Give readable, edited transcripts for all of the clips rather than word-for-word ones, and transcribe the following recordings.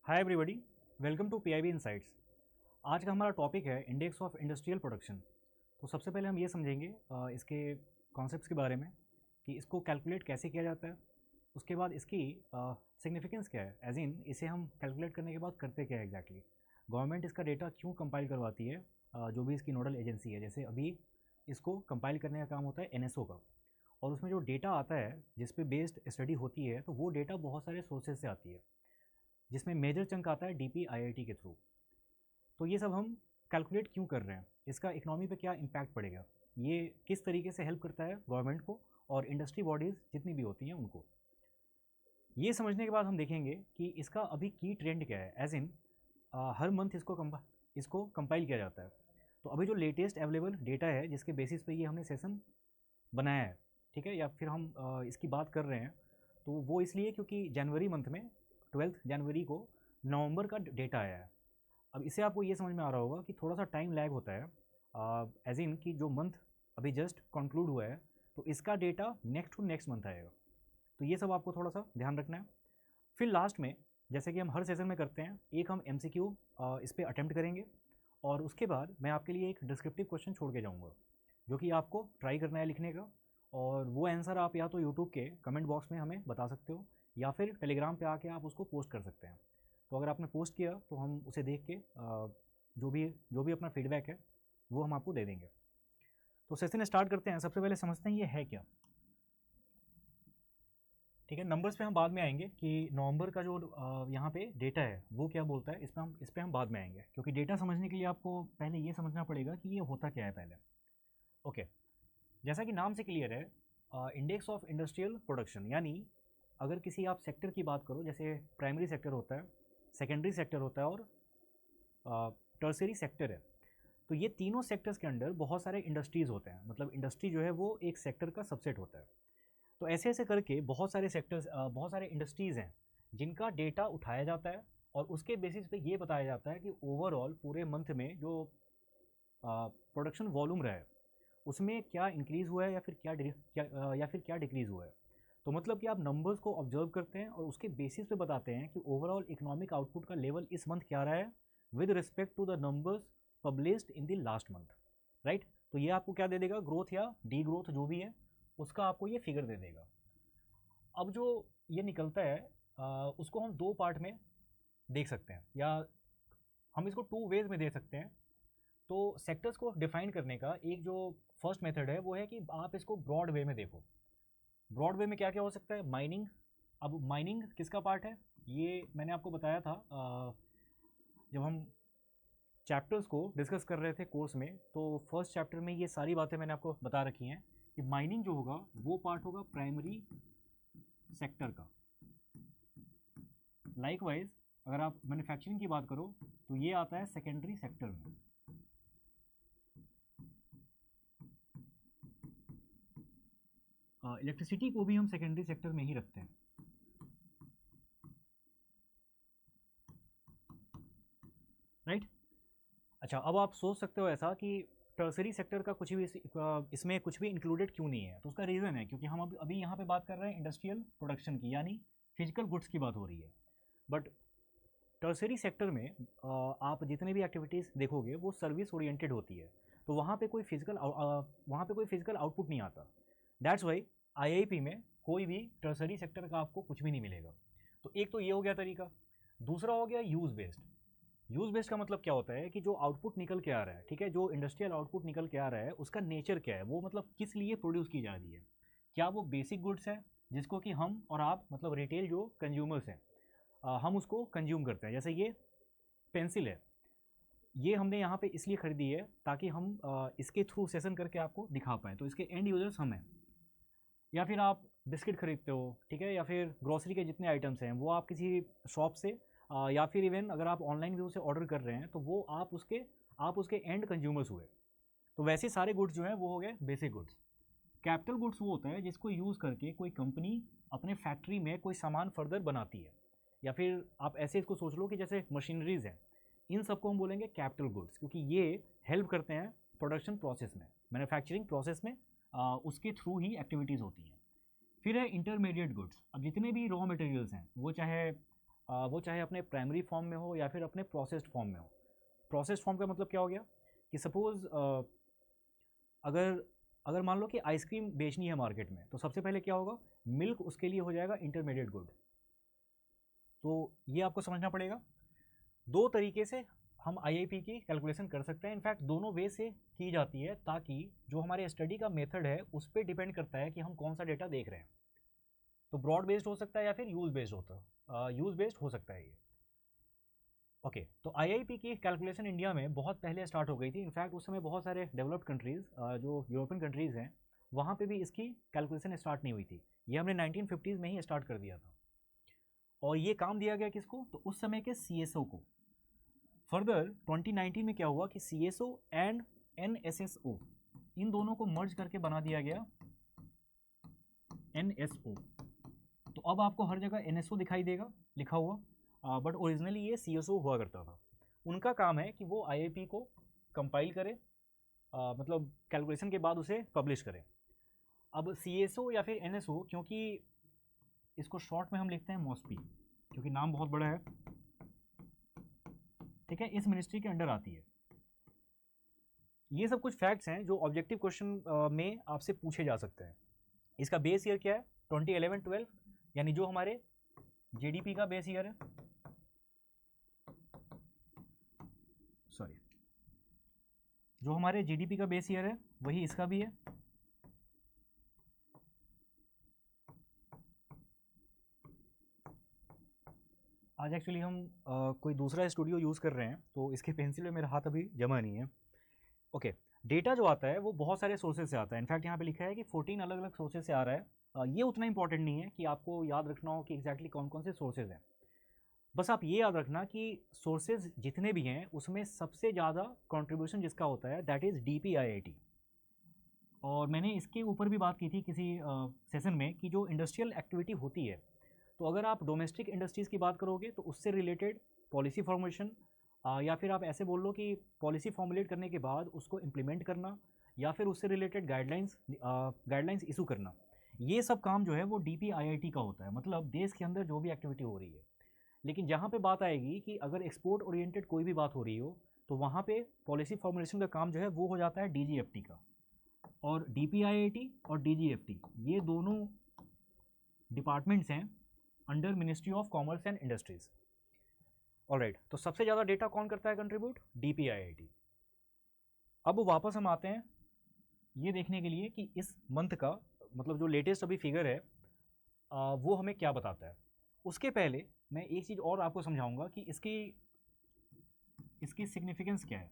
Hi everybody, welcome to PIB insights. आज का हमारा टॉपिक है इंडेक्स ऑफ इंडस्ट्रियल प्रोडक्शन। तो सबसे पहले हम ये समझेंगे इसके कॉन्सेप्ट्स के बारे में कि इसको कैलकुलेट कैसे किया जाता है। उसके बाद इसकी सिग्निफिकेंस क्या है, एज इन इसे हम कैलकुलेट करने के बाद करते क्या है एग्जैक्टली। गवर्नमेंट इसका डेटा क्यों कंपाइल करवाती है, जो भी इसकी नोडल एजेंसी है। जैसे अभी इसको कंपाइल करने का काम होता है एनएसओ का, और उसमें जो डेटा आता है जिस पे बेस्ड स्टडी होती है, तो वो डेटा बहुत सारे सोर्सेज से आती है, जिसमें मेजर चंक आता है डीपीआईआईटी के थ्रू। तो ये सब हम कैलकुलेट क्यों कर रहे हैं, इसका इकोनॉमी पे क्या इम्पैक्ट पड़ेगा, ये किस तरीके से हेल्प करता है गवर्नमेंट को और इंडस्ट्री बॉडीज़ जितनी भी होती हैं उनको। ये समझने के बाद हम देखेंगे कि इसका अभी की ट्रेंड क्या है, एज इन हर मंथ इसको कंपाइल किया जाता है। तो अभी जो लेटेस्ट अवेलेबल डेटा है जिसके बेसिस पे ये हमने सेशन बनाया है, ठीक है, या फिर हम इसकी बात कर रहे हैं, तो वो इसलिए क्योंकि जनवरी मंथ में 12 जनवरी को नवंबर का डेटा आया है। अब इससे आपको ये समझ में आ रहा होगा कि थोड़ा सा टाइम लैग होता है, एज इन कि जो मंथ अभी जस्ट कंक्लूड हुआ है, तो इसका data next to next month आएगा। तो ये सब आपको थोड़ा सा ध्यान रखना है। फिर लास्ट में, जैसे कि हम हर सेशन में करते हैं, एक हम एमसीक्यू इस पर अटैम्प्ट करेंगे, और उसके बाद मैं आपके लिए एक डिस्क्रिप्टिव क्वेश्चन छोड़ के जाऊँगा जो कि आपको ट्राई करना है लिखने का। और वो आंसर आप या तो यूट्यूब के कमेंट बॉक्स में हमें बता सकते हो, या फिर टेलीग्राम पे आके आप उसको पोस्ट कर सकते हैं। तो अगर आपने पोस्ट किया तो हम उसे देख के जो भी अपना फीडबैक है वो हम आपको दे देंगे। तो सेशन स्टार्ट करते हैं। सबसे पहले समझते हैं ये है क्या। ठीक है, नंबर्स पे हम बाद में आएंगे कि नवंबर का जो यहाँ पे डेटा है वो क्या बोलता है, इस पे हम बाद में आएंगे, क्योंकि डेटा समझने के लिए आपको पहले ये समझना पड़ेगा कि ये होता क्या है पहले। ओके, जैसा कि नाम से क्लियर है, इंडेक्स ऑफ इंडस्ट्रियल प्रोडक्शन, यानी अगर किसी आप सेक्टर की बात करो, जैसे प्राइमरी सेक्टर होता है, सेकेंडरी सेक्टर होता है और टर्सरी सेक्टर है, तो ये तीनों सेक्टर्स के अंडर बहुत सारे इंडस्ट्रीज़ होते हैं। मतलब इंडस्ट्री जो है वो एक सेक्टर का सबसेट होता है। तो ऐसे ऐसे करके बहुत सारे सेक्टर्स, बहुत सारे इंडस्ट्रीज़ हैं जिनका डेटा उठाया जाता है, और उसके बेसिस पे ये बताया जाता है कि ओवरऑल पूरे मंथ में जो प्रोडक्शन वॉल्यूम रहा है उसमें क्या इंक्रीज़ हुआ है या फिर क्या डिक्रीज़ हुआ है। तो मतलब कि आप नंबर्स को ऑब्जर्व करते हैं और उसके बेसिस पे बताते हैं कि ओवरऑल इकोनॉमिक आउटपुट का लेवल इस मंथ क्या रहा है with respect to the numbers published in the last month, right. तो ये आपको क्या दे देगा, ग्रोथ या डी ग्रोथ जो भी है उसका आपको ये फिगर दे देगा। अब जो ये निकलता है उसको हम दो पार्ट में देख सकते हैं, या हम इसको टू वेज में दे सकते हैं। तो सेक्टर्स को डिफाइन करने का एक जो फर्स्ट मेथड है वो है कि आप इसको ब्रॉड वे में देखो। ब्रॉड वे में क्या क्या हो सकता है, माइनिंग। अब माइनिंग किसका पार्ट है, ये मैंने आपको बताया था जब हम चैप्टर्स को डिस्कस कर रहे थे कोर्स में। तो फर्स्ट चैप्टर में ये सारी बातें मैंने आपको बता रखी हैं कि माइनिंग जो होगा वो पार्ट होगा प्राइमरी सेक्टर का। लाइकवाइज अगर आप मैन्युफैक्चरिंग की बात करो तो ये आता है सेकेंडरी सेक्टर में। इलेक्ट्रिसिटी को भी हम सेकेंडरी सेक्टर में ही रखते हैं, राइट। अच्छा, अब आप सोच सकते हो ऐसा कि टर्सरी सेक्टर का कुछ भी इसमें कुछ भी इंक्लूडेड क्यों नहीं है। तो उसका रीज़न है क्योंकि हम अभी यहाँ पे बात कर रहे हैं इंडस्ट्रियल प्रोडक्शन की, यानी फिजिकल गुड्स की बात हो रही है। बट टर्सरी सेक्टर में आप जितने भी एक्टिविटीज़ देखोगे वो सर्विस ओरिएंटेड होती है, तो वहाँ पे कोई फिजिकल आउटपुट नहीं आता। दैट्स वाई आईआईपी में कोई भी टर्सरी सेक्टर का आपको कुछ भी नहीं मिलेगा। तो एक तो ये हो गया तरीका। दूसरा हो गया यूज़ बेस्ड। यूज़ बेस्ड का मतलब क्या होता है कि जो आउटपुट निकल के आ रहा है, ठीक है, जो इंडस्ट्रियल आउटपुट निकल के आ रहा है उसका नेचर क्या है, वो मतलब किस लिए प्रोड्यूस की जा रही है। क्या वो बेसिक गुड्स है जिसको कि हम और आप, मतलब रिटेल जो कंज्यूमर्स हैं, हम उसको कंज्यूम करते हैं। जैसे ये पेंसिल है, ये हमने यहाँ पे इसलिए ख़रीदी है ताकि हम इसके थ्रू सेशन करके आपको दिखा पाएँ, तो इसके एंड यूज़र्स हम हैं। या फिर आप बिस्किट खरीदते हो, ठीक है, या फिर ग्रोसरी के जितने आइटम्स हैं वो आप किसी शॉप से या फिर इवन अगर आप ऑनलाइन भी उसे ऑर्डर कर रहे हैं तो वो आप उसके एंड कंज्यूमर्स हुए। तो वैसे सारे गुड्स जो हैं वो हो गए बेसिक गुड्स। कैपिटल गुड्स वो होता है जिसको यूज़ करके कोई कंपनी अपने फैक्ट्री में कोई सामान फर्दर बनाती है, या फिर आप ऐसे इसको सोच लो कि जैसे मशीनरीज हैं, इन सबको हम बोलेंगे कैपिटल गुड्स, क्योंकि ये हेल्प करते हैं प्रोडक्शन प्रोसेस में, मैन्युफैक्चरिंग प्रोसेस में, उसके थ्रू ही एक्टिविटीज़ होती हैं। फिर है इंटरमीडिएट गुड्स। अब जितने भी रॉ मटेरियल्स हैं वो चाहे वो चाहे अपने प्राइमरी फॉर्म में हो या फिर अपने प्रोसेस्ड फॉर्म में हो। प्रोसेस्ड फॉर्म का मतलब क्या हो गया कि सपोज़ अगर अगर मान लो कि आइसक्रीम बेचनी है मार्केट में, तो सबसे पहले क्या होगा, मिल्क उसके लिए हो जाएगा इंटरमीडिएट गुड। तो ये आपको समझना पड़ेगा। दो तरीके से हम आईआईपी की कैलकुलेशन कर सकते हैं, इनफैक्ट दोनों वे से की जाती है, ताकि जो हमारे स्टडी का मेथड है उस पर डिपेंड करता है कि हम कौन सा डेटा देख रहे हैं। तो ब्रॉड बेस्ड हो सकता है या फिर यूज बेस्ड यूज बेस्ड हो सकता है ये। ओके, तो आईआईपी की कैलकुलेशन इंडिया में बहुत पहले स्टार्ट हो गई थी। इनफैक्ट उस समय बहुत सारे डेवलप्ड कंट्रीज़, जो यूरोपियन कंट्रीज़ हैं, वहाँ पे भी इसकी कैलकुलेशन स्टार्ट नहीं हुई थी। ये हमने 1950s में ही स्टार्ट कर दिया था। और ये काम दिया गया किसको, तो उस समय के सीएसओ को। फर्दर 2019 में क्या हुआ कि सीएसओ एंड एनएसएसओ, इन दोनों को मर्ज करके बना दिया गया एनएसओ। तो अब आपको हर जगह एनएसओ दिखाई देगा लिखा हुआ, बट ओरिजिनली ये सीएसओ हुआ करता था। उनका काम है कि वो आईआईपी को कंपाइल करे, मतलब कैलकुलेशन के बाद उसे पब्लिश करें। अब सीएसओ या फिर एनएसओ, क्योंकि इसको शॉर्ट में हम लिखते हैं मॉस्पी, क्योंकि नाम बहुत बड़ा है, ठीक है, इस मिनिस्ट्री के अंडर आती है। ये सब कुछ फैक्ट्स हैं जो ऑब्जेक्टिव क्वेश्चन में आपसे पूछे जा सकते हैं। इसका बेस ईयर क्या है, 2011-12, यानी जो हमारे जीडीपी का बेस ईयर है, सॉरी, जो हमारे जीडीपी का बेस ईयर है वही इसका भी है। आज एक्चुअली हम कोई दूसरा स्टूडियो यूज़ कर रहे हैं, तो इसके पेंसिल में मेरा हाथ अभी जमा नहीं है। ओके, डेटा जो आता है वो बहुत सारे सोर्सेज से आता है। इनफैक्ट यहाँ पे लिखा है कि 14 अलग अलग सोर्सेज से आ रहा है। ये उतना इंपॉर्टेंट नहीं है कि आपको याद रखना हो कि एग्जैक्टली कौन कौन से सोर्सेज हैं। बस आप ये याद रखना कि सोर्सेज जितने भी हैं उसमें सबसे ज़्यादा कंट्रीब्यूशन जिसका होता है दैट इज़ डीपीआईआईटी। और मैंने इसके ऊपर भी बात की थी किसी सेशन में कि जो इंडस्ट्रियल एक्टिविटी होती है, तो अगर आप डोमेस्टिक इंडस्ट्रीज़ की बात करोगे तो उससे रिलेटेड पॉलिसी फॉर्मेशन, या फिर आप ऐसे बोल लो कि पॉलिसी फॉर्मुलेट करने के बाद उसको इम्प्लीमेंट करना, या फिर उससे रिलेटेड गाइडलाइंस इशू करना, ये सब काम जो है वो डीपीआईआईटी का होता है, मतलब देश के अंदर जो भी एक्टिविटी हो रही है। लेकिन जहाँ पे बात आएगी कि अगर एक्सपोर्ट ओरिएंटेड कोई भी बात हो रही हो, तो वहाँ पे पॉलिसी फॉर्मुलेशन का काम जो है वो हो जाता है डीजीएफटी का। और डीपीआईआईटी और डीजीएफटी ये दोनों डिपार्टमेंट्स हैं under ministry of commerce and industries. Alright, तो सबसे ज़्यादा डेटा कौन करता है कंट्रीब्यूट, डीपीआईआईटी। अब वापस हम आते हैं ये देखने के लिए कि इस मंथ का, मतलब जो लेटेस्ट अभी फिगर है, वो हमें क्या बताता है। उसके पहले मैं एक चीज़ और आपको समझाऊंगा कि इसकी सिग्निफिकेंस क्या है।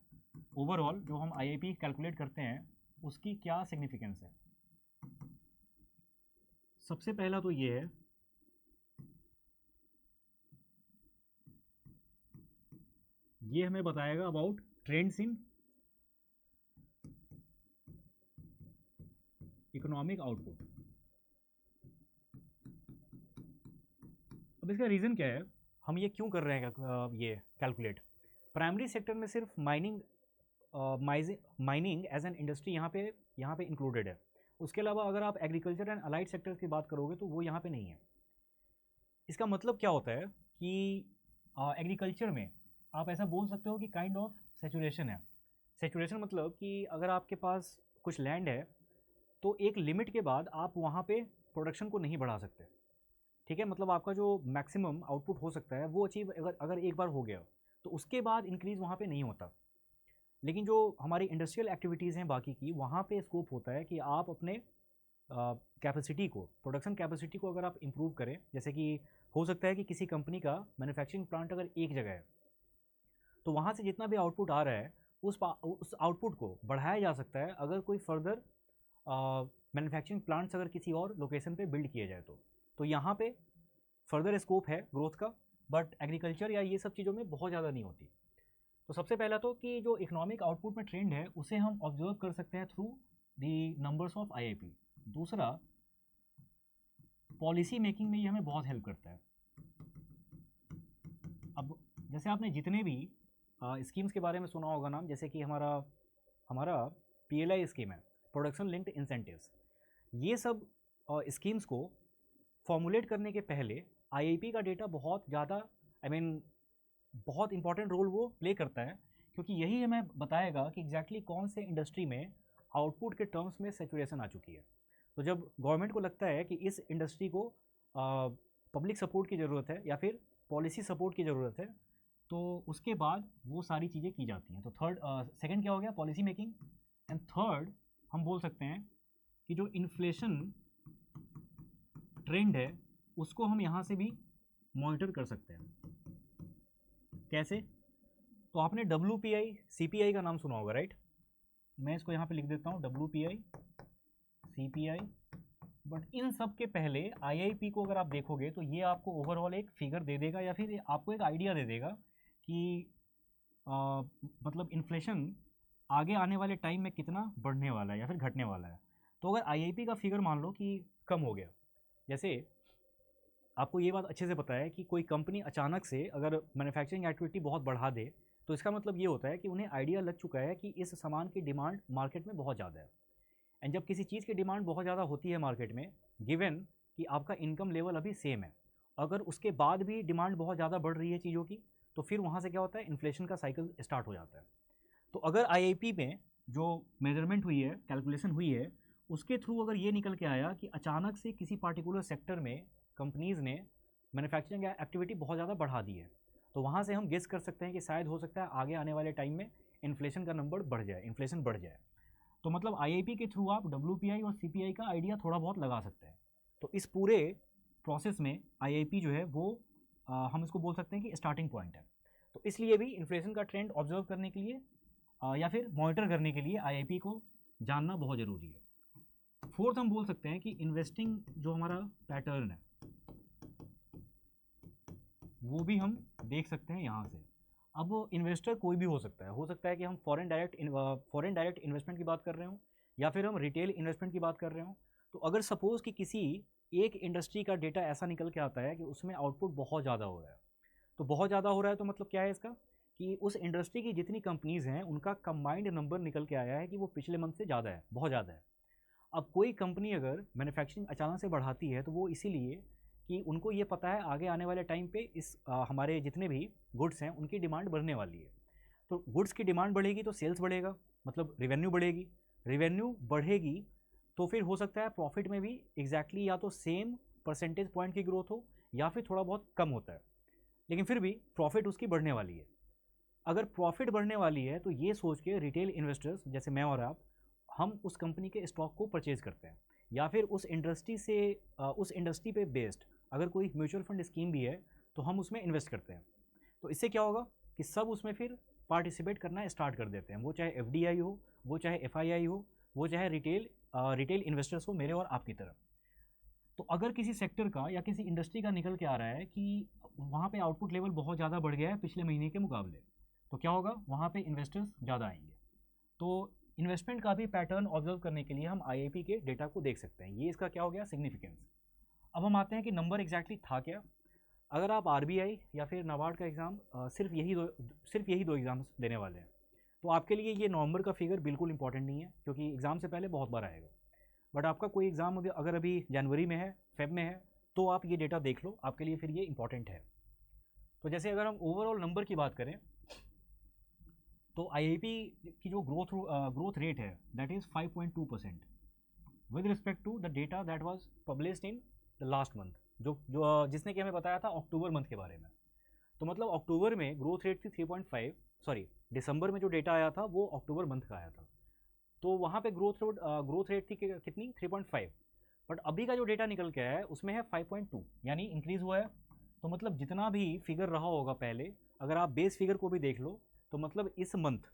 ओवरऑल जो हम आईआईपी कैलकुलेट करते हैं उसकी क्या सिग्निफिकेंस है। सबसे पहला तो ये है, ये हमें बताएगा about trends in economic output. अब इसका रीज़न क्या है, हम ये क्यों कर रहे हैं ये कैलकुलेट। प्राइमरी सेक्टर में सिर्फ माइनिंग एज एन इंडस्ट्री यहाँ पे इंक्लूडेड है। उसके अलावा अगर आप एग्रीकल्चर एंड अलाइड सेक्टर्स की बात करोगे तो वो यहाँ पे नहीं है। इसका मतलब क्या होता है कि एग्रीकल्चर में आप ऐसा बोल सकते हो कि काइंड ऑफ सेचुरेशन है। सेचुरेशन मतलब कि अगर आपके पास कुछ लैंड है तो एक लिमिट के बाद आप वहाँ पे प्रोडक्शन को नहीं बढ़ा सकते, ठीक है, मतलब आपका जो मैक्सिमम आउटपुट हो सकता है वो अचीव अगर एक बार हो गया तो उसके बाद इंक्रीज़ वहाँ पे नहीं होता। लेकिन जो हमारी इंडस्ट्रियल एक्टिविटीज़ हैं बाकी की, वहाँ पे स्कोप होता है कि आप अपने कैपेसिटी को, प्रोडक्शन कैपेसिटी को अगर आप इम्प्रूव करें, जैसे कि हो सकता है कि किसी कंपनी का मैन्युफैक्चरिंग प्लांट अगर एक जगह है तो वहाँ से जितना भी आउटपुट आ रहा है उस आउटपुट को बढ़ाया जा सकता है अगर कोई फर्दर मैन्युफैक्चरिंग प्लांट्स अगर किसी और लोकेशन पे बिल्ड किए जाए तो यहाँ पे फर्दर स्कोप है ग्रोथ का, बट एग्रीकल्चर या ये सब चीज़ों में बहुत ज़्यादा नहीं होती। तो सबसे पहला तो कि जो इकोनॉमिक आउटपुट में ट्रेंड है उसे हम ऑब्जर्व कर सकते हैं through the numbers of IIP. दूसरा, पॉलिसी मेकिंग में ये हमें बहुत हेल्प करता है। अब जैसे आपने जितने भी स्कीम्स के बारे में सुना होगा नाम, जैसे कि हमारा पीएलआई स्कीम है, प्रोडक्शन लिंक्ड इंसेंटिव्स, ये सब स्कीम्स को फॉर्मुलेट करने के पहले आईआईपी का डेटा बहुत ज़्यादा आई मीन बहुत इंपॉर्टेंट रोल वो प्ले करता है, क्योंकि यही हमें बताएगा कि एग्जैक्टली कौन से इंडस्ट्री में आउटपुट के टर्म्स में सेचुरेशन आ चुकी है। तो जब गवर्नमेंट को लगता है कि इस इंडस्ट्री को पब्लिक सपोर्ट की ज़रूरत है या फिर पॉलिसी सपोर्ट की ज़रूरत है, तो उसके बाद वो सारी चीज़ें की जाती हैं। तो सेकंड क्या हो गया, पॉलिसी मेकिंग। एंड थर्ड हम बोल सकते हैं कि जो इन्फ्लेशन ट्रेंड है उसको हम यहाँ से भी मॉनिटर कर सकते हैं। कैसे? तो आपने WPI CPI का नाम सुना होगा, राइट? मैं इसको यहाँ पे लिख देता हूँ, WPI CPI। बट इन सब के पहले IIP को अगर आप देखोगे तो ये आपको ओवरऑल एक फिगर दे देगा या फिर आपको एक आइडिया दे देगा कि मतलब इन्फ्लेशन आगे आने वाले टाइम में कितना बढ़ने वाला है या फिर घटने वाला है। तो अगर IIP का फिगर मान लो कि कम हो गया, जैसे आपको ये बात अच्छे से पता है कि कोई कंपनी अचानक से अगर मैन्युफैक्चरिंग एक्टिविटी बहुत बढ़ा दे, तो इसका मतलब ये होता है कि उन्हें आइडिया लग चुका है कि इस सामान की डिमांड मार्केट में बहुत ज़्यादा है। एंड जब किसी चीज़ की डिमांड बहुत ज़्यादा होती है मार्केट में, गिवन कि आपका इनकम लेवल अभी सेम है, अगर उसके बाद भी डिमांड बहुत ज़्यादा बढ़ रही है चीज़ों की, तो फिर वहाँ से क्या होता है, इन्फ्लेशन का साइकिल स्टार्ट हो जाता है। तो अगर IIP में जो मेजरमेंट हुई है, कैलकुलेशन हुई है, उसके थ्रू अगर ये निकल के आया कि अचानक से किसी पार्टिकुलर सेक्टर में कंपनीज़ ने मैन्युफैक्चरिंग एक्टिविटी बहुत ज़्यादा बढ़ा दी है, तो वहाँ से हम गेस कर सकते हैं कि शायद हो सकता है आगे आने वाले टाइम में इन्फ्लेशन का नंबर बढ़ जाए, इन्फ्लेशन बढ़ जाए। तो मतलब IIP के थ्रू आप WPI और CPI का आइडिया थोड़ा बहुत लगा सकते हैं। तो इस पूरे प्रोसेस में IIP जो है वो हम इसको बोल सकते हैं कि स्टार्टिंग पॉइंट है। तो इसलिए भी इन्फ्लेशन का ट्रेंड ऑब्जर्व करने के लिए या फिर मॉनिटर करने के लिए IIP को जानना बहुत ज़रूरी है। फोर्थ हम बोल सकते हैं कि इन्वेस्टिंग जो हमारा पैटर्न है वो भी हम देख सकते हैं यहाँ से। अब इन्वेस्टर कोई भी हो सकता है कि हम फॉरेन डायरेक्ट इन्वेस्टमेंट की बात कर रहे हो या फिर हम रिटेल इन्वेस्टमेंट की बात कर रहे हो। तो अगर सपोज़ कि किसी एक इंडस्ट्री का डेटा ऐसा निकल के आता है कि उसमें आउटपुट बहुत ज़्यादा हो रहा है, तो बहुत ज़्यादा हो रहा है तो मतलब क्या है इसका, कि उस इंडस्ट्री की जितनी कंपनीज़ हैं उनका कंबाइंड नंबर निकल के आया है कि वो पिछले मंथ से ज़्यादा है, बहुत ज़्यादा है। अब कोई कंपनी अगर मैन्युफैक्चरिंग अचानक से बढ़ाती है तो वो इसीलिए कि उनको ये पता है आगे आने वाले टाइम पे हमारे जितने भी गुड्स हैं उनकी डिमांड बढ़ने वाली है। तो गुड्स की डिमांड बढ़ेगी तो सेल्स बढ़ेगा, मतलब रेवेन्यू बढ़ेगी। रेवेन्यू बढ़ेगी तो फिर हो सकता है प्रॉफिट में भी एग्जैक्टली या तो सेम परसेंटेज पॉइंट की ग्रोथ हो या फिर थोड़ा बहुत कम होता है, लेकिन फिर भी प्रॉफिट उसकी बढ़ने वाली है। अगर प्रॉफिट बढ़ने वाली है तो ये सोच के रिटेल इन्वेस्टर्स जैसे मैं और आप, हम उस कंपनी के स्टॉक को परचेज करते हैं या फिर उस इंडस्ट्री पे बेस्ड अगर कोई म्यूचुअल फंड स्कीम भी है तो हम उसमें इन्वेस्ट करते हैं। तो इससे क्या होगा कि सब उसमें फिर पार्टिसिपेट करना स्टार्ट कर देते हैं, वो चाहे FDI हो, वो चाहे FII हो, वो चाहे रिटेल इन्वेस्टर्स हो, मेरे और आपकी तरफ। तो अगर किसी सेक्टर का या किसी इंडस्ट्री का निकल के आ रहा है कि वहाँ पे आउटपुट लेवल बहुत ज़्यादा बढ़ गया है पिछले महीने के मुकाबले, तो क्या होगा, वहाँ पे इन्वेस्टर्स ज़्यादा आएंगे। तो इन्वेस्टमेंट का भी पैटर्न ऑब्जर्व करने के लिए हम IIP के डेटा को देख सकते हैं। ये इसका क्या हो गया, सिग्निफिकेंस। अब हम आते हैं कि नंबर एग्जैक्टली था क्या। अगर आप RBI या फिर नाबार्ड का एग्ज़ाम सिर्फ यही दो एग्ज़ाम्स देने वाले हैं, तो आपके लिए ये नवंबर का फिगर बिल्कुल इंपॉर्टेंट नहीं है, क्योंकि एग्ज़ाम से पहले बहुत बार आएगा। बट आपका कोई एग्ज़ाम अगर अभी जनवरी में है, फेब में है, तो आप ये डेटा देख लो, आपके लिए फिर ये इंपॉर्टेंट है। तो जैसे अगर हम ओवरऑल नंबर की बात करें तो IIP की जो ग्रोथ रेट है that is 5.2% with respect to the data that was published in the last month, जिसने कि हमें बताया था अक्टूबर मंथ के बारे में। तो मतलब अक्टूबर में ग्रोथ रेट थी 3.5, सॉरी दिसंबर में जो डेटा आया था वो अक्टूबर मंथ का आया था, तो वहाँ पे ग्रोथ रेट थी कितनी, 3.5। बट अभी का जो डेटा निकल के आया है उसमें है 5.2, यानी इंक्रीज़ हुआ है। तो मतलब जितना भी फिगर रहा होगा पहले, अगर आप बेस फिगर को भी देख लो, तो मतलब इस मंथ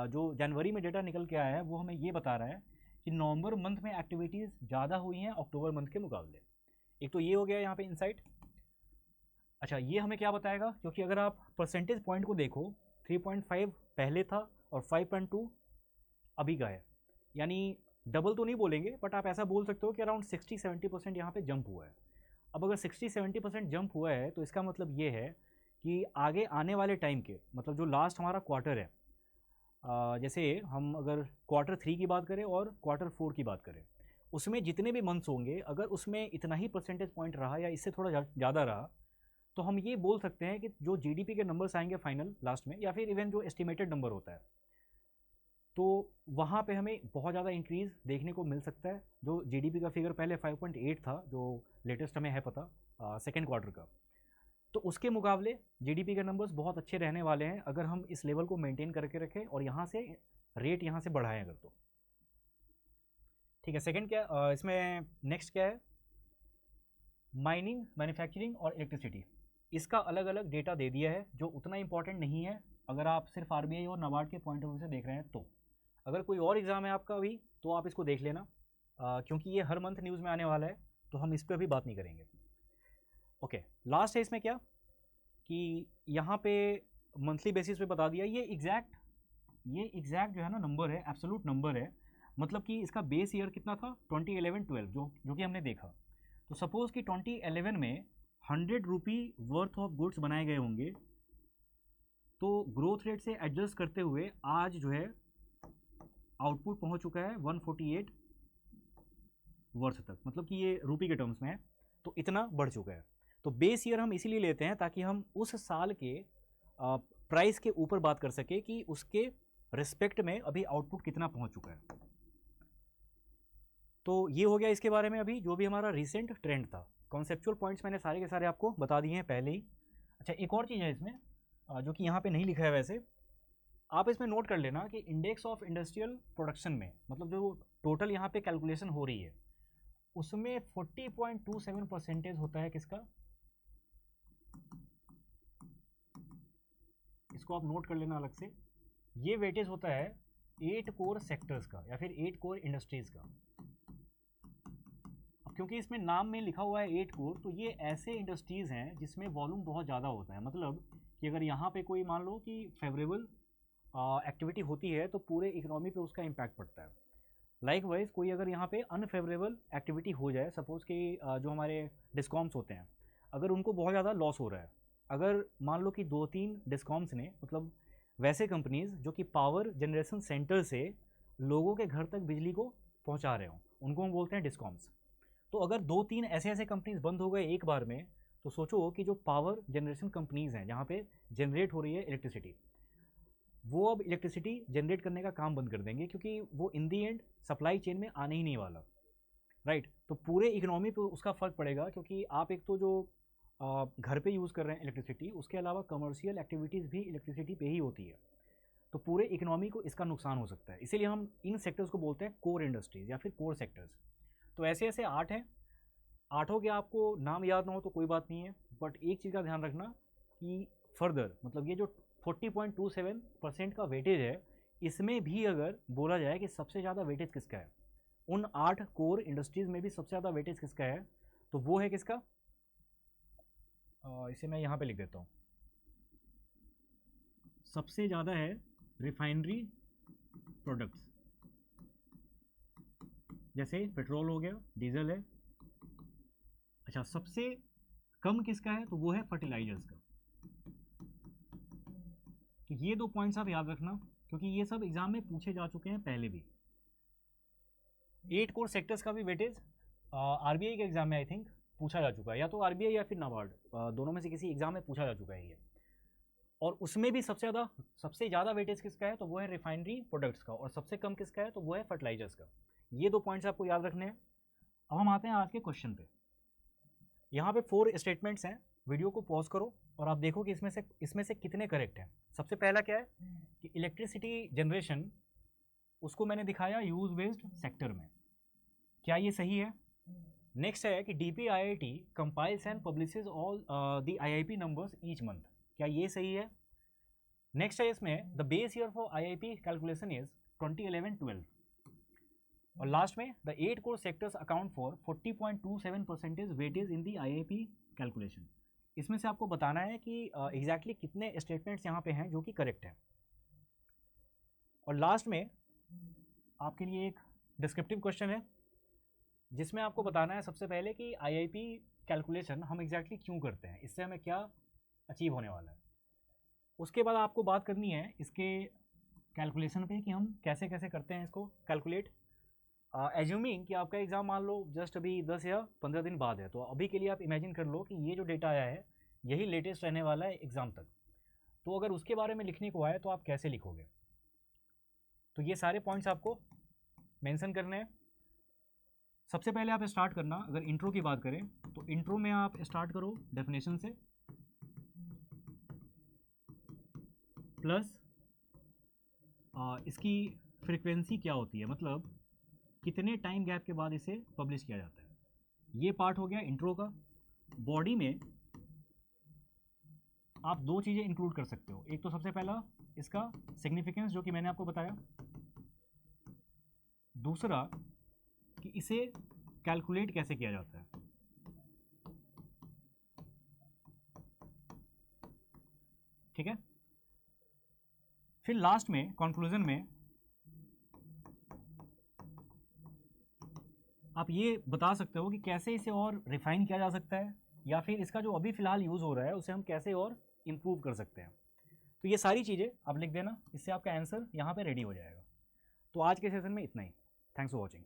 जो जनवरी में डेटा निकल के आया है वो हमें ये बता रहा है कि नवंबर मंथ में एक्टिविटीज़ ज़्यादा हुई हैं अक्टूबर मंथ के मुकाबले। एक तो ये हो गया यहाँ पे इंसाइट। अच्छा, ये हमें क्या बताएगा, क्योंकि अगर आप परसेंटेज पॉइंट को देखो, 3.5 पहले था और 5.2 अभी का है, यानी डबल तो नहीं बोलेंगे बट आप ऐसा बोल सकते हो कि अराउंड 60-70% यहाँ पे जंप हुआ है। अब अगर 60-70% जंप हुआ है तो इसका मतलब ये है कि आगे आने वाले टाइम के, मतलब जो लास्ट हमारा क्वार्टर है, जैसे हम अगर Q3 की बात करें और Q4 की बात करें, उसमें जितने भी मंथ्स होंगे अगर उसमें इतना ही परसेंटेज पॉइंट रहा या इससे थोड़ा ज़्यादा रहा, तो हम ये बोल सकते हैं कि जो जीडीपी के नंबर्स आएंगे फाइनल लास्ट में, या फिर इवन जो एस्टिमेटेड नंबर होता है, तो वहाँ पे हमें बहुत ज़्यादा इंक्रीज़ देखने को मिल सकता है। जो जीडीपी का फिगर पहले 5.8 था, जो लेटेस्ट हमें है पता सेकेंड क्वार्टर का, तो उसके मुकाबले जीडीपी के नंबर्स बहुत अच्छे रहने वाले हैं अगर हम इस लेवल को मेंटेन करके रखें और यहाँ से रेट यहाँ से बढ़ाएं अगर तो। ठीक है, सेकंड क्या इसमें नेक्स्ट क्या है, माइनिंग, मैन्युफैक्चरिंग और इलेक्ट्रिसिटी। इसका अलग अलग डेटा दे दिया है जो उतना इंपॉर्टेंट नहीं है अगर आप सिर्फ आरबीआई और नाबार्ड के पॉइंट ऑफ व्यू से देख रहे हैं। तो अगर कोई और एग्ज़ाम है आपका अभी तो आप इसको देख लेना, क्योंकि ये हर मंथ न्यूज़ में आने वाला है, तो हम इस पर अभी बात नहीं करेंगे। ओके, लास्ट है इसमें क्या कि यहाँ पे मंथली बेसिस पे बता दिया, ये एग्जैक्ट जो है ना नंबर है, एब्सोल्यूट नंबर है, मतलब कि इसका बेस ईयर कितना था 2011-12 जो कि हमने देखा। तो सपोज़ कि 2011 में 100 रुपी वर्थ ऑफ गुड्स बनाए गए होंगे, तो ग्रोथ रेट से एडजस्ट करते हुए आज जो है आउटपुट पहुंच चुका है 148 वर्थ तक, मतलब कि ये रुपी के टर्म्स में है, तो इतना बढ़ चुका है। तो बेस ईयर हम इसीलिए लेते हैं ताकि हम उस साल के प्राइस के ऊपर बात कर सके कि उसके रिस्पेक्ट में अभी आउटपुट कितना पहुंच चुका है। तो ये हो गया इसके बारे में अभी जो भी हमारा रिसेंट ट्रेंड था। कॉन्सेप्चुअल पॉइंट्स मैंने सारे के सारे आपको बता दिए हैं पहले ही। अच्छा, एक और चीज़ है इसमें जो कि यहाँ पे नहीं लिखा है, वैसे आप इसमें नोट कर लेना कि इंडेक्स ऑफ इंडस्ट्रियल प्रोडक्शन में, मतलब जो टोटल यहाँ पे कैलकुलेशन हो रही है, उसमें 40.27% होता है किसका, इसको आप नोट कर लेना अलग से। ये वेटेज होता है 8 कोर सेक्टर्स का या फिर 8 कोर इंडस्ट्रीज़ का। अब क्योंकि इसमें नाम में लिखा हुआ है 8 कोर, तो ये ऐसे इंडस्ट्रीज़ हैं जिसमें वॉल्यूम बहुत ज़्यादा होता है। मतलब कि अगर यहाँ पे कोई मान लो कि फेवरेबल एक्टिविटी होती है तो पूरे इकोनॉमी पे उसका इम्पैक्ट पड़ता है। लाइकवाइज कोई अगर यहाँ पे अनफेवरेबल एक्टिविटी हो जाए, सपोज़ कि जो हमारे डिस्कॉम्स होते हैं, अगर उनको बहुत ज़्यादा लॉस हो रहा है, अगर मान लो कि 2-3 डिस्कॉम्स ने, मतलब वैसे कंपनीज़ जो कि पावर जनरेशन सेंटर से लोगों के घर तक बिजली को पहुँचा रहे हों, उनको हम बोलते हैं डिस्कॉम्स। तो अगर 2-3 ऐसे ऐसे कंपनीज बंद हो गए एक बार में, तो सोचो कि जो पावर जनरेशन कंपनीज़ हैं जहाँ पे जनरेट हो रही है इलेक्ट्रिसिटी, वो अब इलेक्ट्रिसिटी जनरेट करने का काम बंद कर देंगे, क्योंकि वो इन दी एंड सप्लाई चेन में आने ही नहीं वाला, राइट। तो पूरे इकोनॉमी पे उसका फ़र्क पड़ेगा, क्योंकि आप एक तो जो घर पे यूज़ कर रहे हैं इलेक्ट्रिसिटी, उसके अलावा कमर्शियल एक्टिविटीज़ भी इलेक्ट्रिसिटी पे ही होती है, तो पूरे इकोनॉमी को इसका नुकसान हो सकता है। इसीलिए हम इन सेक्टर्स को बोलते हैं कोर इंडस्ट्रीज़ या फिर कोर सेक्टर्स। तो ऐसे ऐसे 8 हैं, आठों के आपको नाम याद ना हो तो कोई बात नहीं है, बट एक चीज़ का ध्यान रखना कि फर्दर, मतलब ये जो 40.27% का वेटेज है, इसमें भी अगर बोला जाए कि सबसे ज़्यादा वेटेज किसका है, उन 8 कोर इंडस्ट्रीज़ में भी सबसे ज़्यादा वेटेज किसका है, तो वो है किसका, इसे मैं यहाँ पे लिख देता हूँ। सबसे ज़्यादा है रिफाइनरी प्रोडक्ट्स, जैसे पेट्रोल हो गया, डीजल है। अच्छा, सबसे कम किसका है, तो वो है फर्टिलाइजर्स का। तो ये 2 पॉइंट्स आप याद रखना, क्योंकि ये सब एग्जाम में पूछे जा चुके हैं पहले भी। 8 कोर सेक्टर्स का भी वेटेज आरबीआई के एग्जाम में आई थिंक पूछा जा चुका है, या तो आरबीआई या फिर नाबार्ड, दोनों में से किसी एग्जाम में पूछा जा चुका है ये। और उसमें भी सबसे ज़्यादा वेटेज किसका है, तो वो है रिफाइनरी प्रोडक्ट्स का, और सबसे कम किसका है, तो वो है फर्टिलाइजर्स का। ये 2 पॉइंट्स आपको याद रखने हैं। अब हम आते हैं आज के क्वेश्चन पे। यहाँ पे 4 स्टेटमेंट्स हैं, वीडियो को पॉज करो और आप देखो कि इसमें से कितने करेक्ट हैं। सबसे पहला क्या है कि इलेक्ट्रिसिटी जनरेशन, उसको मैंने दिखाया यूज बेस्ड सेक्टर में, क्या ये सही है। नेक्स्ट है कि DPIIT compiles and publishes all the IIP numbers each month, क्या ये सही है। नेक्स्ट है इसमें the base year for IIP calculation is 2011-12। और लास्ट में the 8 core sectors account for 40.27% weightage in the IIP calculation. इसमें से आपको बताना है कि एग्जैक्टली कितने स्टेटमेंट्स यहाँ पे हैं जो कि करेक्ट है। और लास्ट में आपके लिए एक डिस्क्रिप्टिव क्वेश्चन है, जिसमें आपको बताना है सबसे पहले कि IIP कैलकुलेशन हम एग्जैक्टली क्यों करते हैं, इससे हमें क्या अचीव होने वाला है। उसके बाद आपको बात करनी है इसके कैलकुलेशन पे कि हम कैसे कैसे करते हैं इसको कैलकुलेट। एज्यूमिंग कि आपका एग्ज़ाम मान लो जस्ट अभी 10 या 15 दिन बाद है, तो अभी के लिए आप इमेजिन कर लो कि ये जो डेटा आया है यही लेटेस्ट रहने वाला है एग्ज़ाम तक। तो अगर उसके बारे में लिखने को आए तो आप कैसे लिखोगे? तो ये सारे पॉइंट्स आपको मेंशन करने हैं। सबसे पहले आप स्टार्ट करना, अगर इंट्रो की बात करें तो इंट्रो में आप स्टार्ट करो डेफिनेशन से, प्लस इसकी फ्रीक्वेंसी क्या होती है, मतलब कितने टाइम गैप के बाद इसे पब्लिश किया जाता है। ये पार्ट हो गया इंट्रो का। बॉडी में आप दो चीज़ें इंक्लूड कर सकते हो। एक तो सबसे पहला इसका सिग्निफिकेंस जो कि मैंने आपको बताया, दूसरा कि इसे कैलकुलेट कैसे किया जाता है। ठीक है, फिर लास्ट में कंक्लूजन में आप ये बता सकते हो कि कैसे इसे और रिफाइन किया जा सकता है, या फिर इसका जो अभी फ़िलहाल यूज़ हो रहा है उसे हम कैसे और इम्प्रूव कर सकते हैं। तो ये सारी चीज़ें आप लिख देना, इससे आपका आंसर यहाँ पे रेडी हो जाएगा। तो आज के सेशन में इतना ही। Thanks for watching.